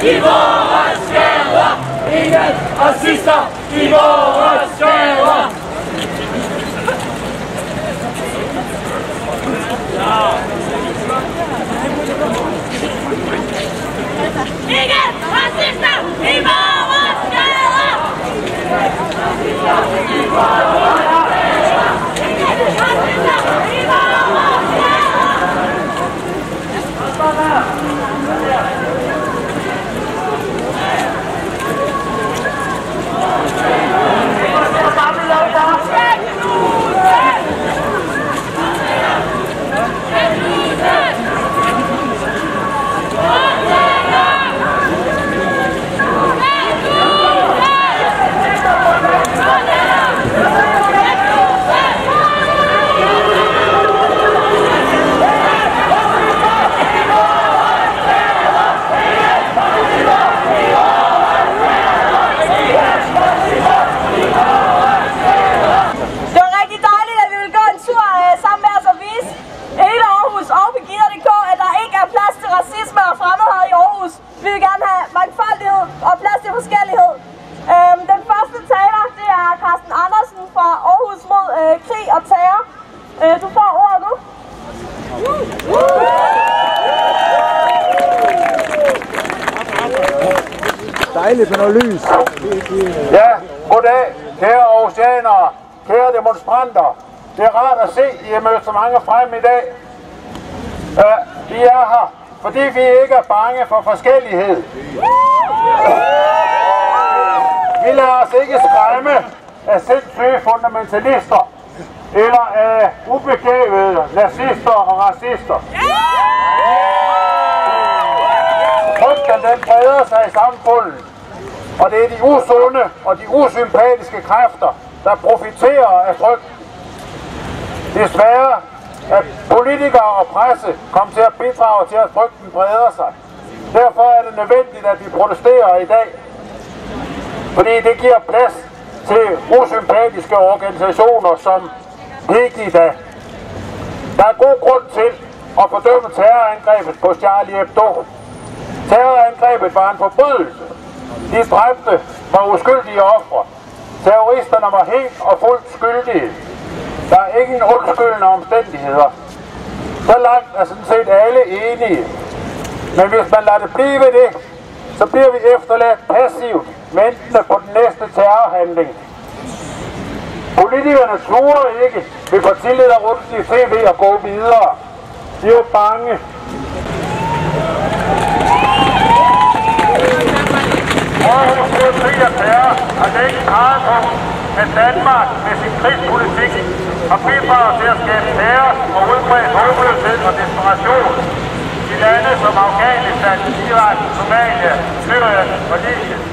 i vores gader! Ingen racister i vores gader! Ingen racister i vores gader! Krig og terror. Du får ordet nu. Dejligt med noget lys. Ja, goddag, kære aarhusianere, kære demonstranter. Det er rart at se, at I har mødt så mange frem i dag. Vi er her, fordi vi ikke er bange for forskellighed. Vi lader os ikke skræmme af sindssyge fundamentalister eller af ubegavede nazister og racister. Frygten den breder sig i samfundet, og det er de usunde og de usympatiske kræfter, der profiterer af frygten. Desværre er politikere og presse kommet til at bidrage til, at frygten breder sig. Derfor er det nødvendigt, at vi protesterer i dag, fordi det giver plads til usympatiske organisationer som Pegida. Der er god grund til at fordømme terrorangrebet på Charlie Hebdo. Terrorangrebet var en forbrydelse. De dræbte var uskyldige ofre. Terroristerne var helt og fuldt skyldige. Der er ingen undskyldende omstændigheder. Så langt er sådan set alle enige. Men hvis man lader det blive ved det, så bliver vi efterladt passivt, ventende på den næste terrorhandling. Politikerne sluger ikke ved partileder rundt i TV og gå videre. De er jo bange. Aarhus mod krig og terror har længe peget på, at Danmark med sin krigspolitik har bidraget til at skabe kaos og udbredt håbløshed og desperation i lande som Afghanistan, Irak, Somalia, Syrien og Libyen.